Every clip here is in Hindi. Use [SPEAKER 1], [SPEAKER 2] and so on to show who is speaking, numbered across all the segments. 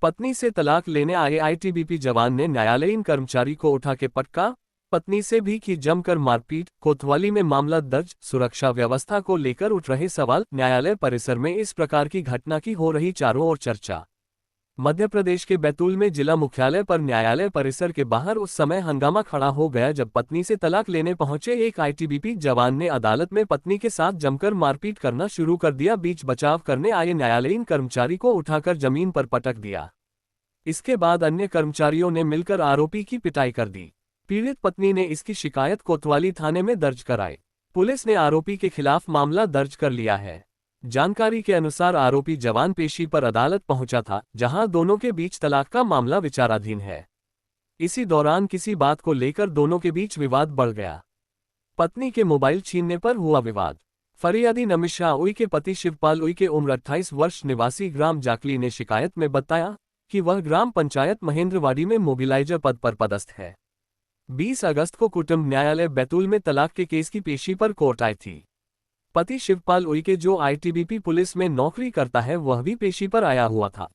[SPEAKER 1] पत्नी से तलाक लेने आए आईटीबीपी जवान ने न्यायालयीन कर्मचारी को उठा के पटका, पत्नी से भी की जमकर मारपीट। कोतवाली में मामला दर्ज। सुरक्षा व्यवस्था को लेकर उठ रहे सवाल। न्यायालय परिसर में इस प्रकार की घटना की हो रही चारों ओर चर्चा। मध्य प्रदेश के बैतूल में जिला मुख्यालय पर न्यायालय परिसर के बाहर उस समय हंगामा खड़ा हो गया जब पत्नी से तलाक लेने पहुंचे एक आईटीबीपी जवान ने अदालत में पत्नी के साथ जमकर मारपीट करना शुरू कर दिया। बीच बचाव करने आए न्यायालयीन कर्मचारी को उठाकर जमीन पर पटक दिया। इसके बाद अन्य कर्मचारियों ने मिलकर आरोपी की पिटाई कर दी। पीड़ित पत्नी ने इसकी शिकायत कोतवाली थाने में दर्ज कराई। पुलिस ने आरोपी के खिलाफ मामला दर्ज कर लिया है। जानकारी के अनुसार आरोपी जवान पेशी पर अदालत पहुंचा था, जहां दोनों के बीच तलाक का मामला विचाराधीन है। इसी दौरान किसी बात को लेकर दोनों के बीच विवाद बढ़ गया। पत्नी के मोबाइल छीनने पर हुआ विवाद। फरियादी नमिशा उई के पति शिवपाल उई के उम्र 28 वर्ष निवासी ग्राम जाकली ने शिकायत में बताया कि वह ग्राम पंचायत महेंद्रवाड़ी में मोबिलाइजर पद पर पदस्थ है। 20 अगस्त को कुटुंब न्यायालय बैतूल में तलाक के केस की पेशी पर कोर्ट आई थी। पति शिवपाल उई के जो आईटीबीपी पुलिस में नौकरी करता है वह भी पेशी पर आया हुआ था।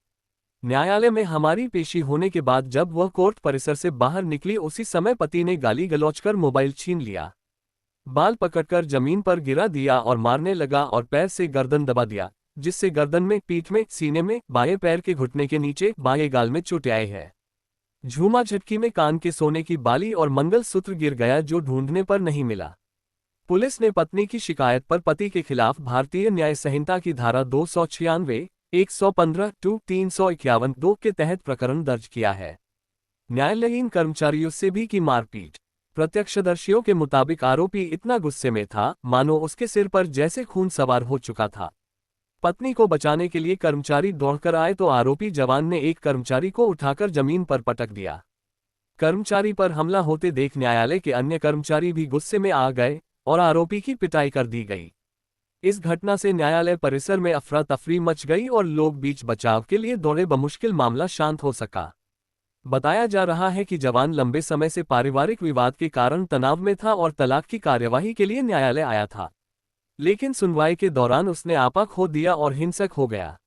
[SPEAKER 1] न्यायालय में हमारी पेशी होने के बाद जब वह कोर्ट परिसर से बाहर निकली उसी समय पति ने गाली गलौज कर मोबाइल छीन लिया, बाल पकड़कर जमीन पर गिरा दिया और मारने लगा और पैर से गर्दन दबा दिया, जिससे गर्दन में, पीठ में, सीने में, बाएं पैर के घुटने के नीचे, बाएं गाल में चोटें आई है। झूमा झटकी में कान के सोने की बाली और मंगलसूत्र गिर गया जो ढूंढने पर नहीं मिला। पुलिस ने पत्नी की शिकायत पर पति के खिलाफ भारतीय न्याय संहिता की धारा 296, 115, 351, 2 के तहत प्रकरण दर्ज किया है। न्यायालयीन कर्मचारियों से भी की मारपीट। प्रत्यक्षदर्शियों के मुताबिक आरोपी इतना गुस्से में था मानो उसके सिर पर जैसे खून सवार हो चुका था। पत्नी को बचाने के लिए कर्मचारी दौड़कर आए तो आरोपी जवान ने एक कर्मचारी को उठाकर जमीन पर पटक दिया। कर्मचारी पर हमला होते देख न्यायालय के अन्य कर्मचारी भी गुस्से में आ गए और आरोपी की पिटाई कर दी गई। इस घटना से न्यायालय परिसर में अफरा तफरी मच गई और लोग बीच बचाव के लिए दौड़े। बमुश्किल मामला शांत हो सका। बताया जा रहा है कि जवान लंबे समय से पारिवारिक विवाद के कारण तनाव में था और तलाक की कार्यवाही के लिए न्यायालय आया था, लेकिन सुनवाई के दौरान उसने आपा खो दिया और हिंसक हो गया।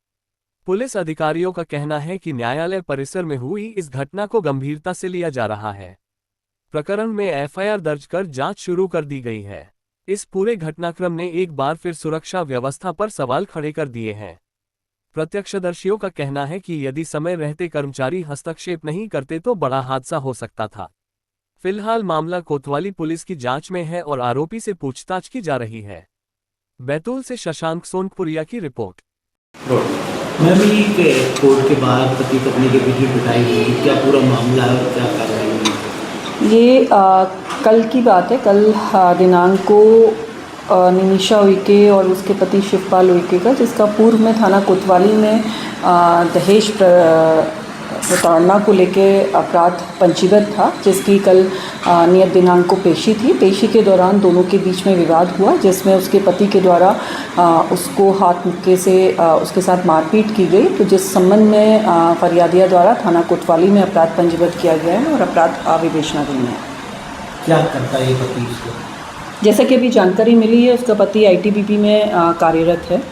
[SPEAKER 1] पुलिस अधिकारियों का कहना है कि न्यायालय परिसर में हुई इस घटना को गंभीरता से लिया जा रहा है। प्रकरण में एफआईआर दर्ज कर जांच शुरू कर दी गई है। इस पूरे घटनाक्रम ने एक बार फिर सुरक्षा व्यवस्था पर सवाल खड़े कर दिए हैं। प्रत्यक्षदर्शियों का कहना है कि यदि समय रहते कर्मचारी हस्तक्षेप नहीं करते तो बड़ा हादसा हो सकता था। फिलहाल मामला कोतवाली पुलिस की जांच में है और आरोपी से पूछताछ की जा रही है। बैतूल से शशांक सोनपुरिया की रिपोर्ट।
[SPEAKER 2] मैं भी कोर्ट के बाहर पति पत्नी के बीच पिटाई हुई, क्या पूरा मामला है, क्या कार्रवाई हुई?
[SPEAKER 3] ये कल की बात है। कल दिनांक को निमिशा उइके और उसके पति शिवपाल उइके का, जिसका पूर्व में थाना कोतवाली में दहेज प्रताड़ना को लेके अपराध पंजीबद्ध था, जिसकी कल नियत दिनांक को पेशी थी। पेशी के दौरान दोनों के बीच में विवाद हुआ, जिसमें उसके पति के द्वारा उसको हाथ मुक्के से उसके साथ मारपीट की गई। तो जिस संबंध में फरियादिया द्वारा थाना कोतवाली में अपराध पंजीबद्ध किया गया है और अपराध विवेचनाधीन है।
[SPEAKER 2] क्या करता है ये पति इसको?
[SPEAKER 3] जैसा कि अभी जानकारी मिली है, उसका पति आईटीबीपी में कार्यरत है।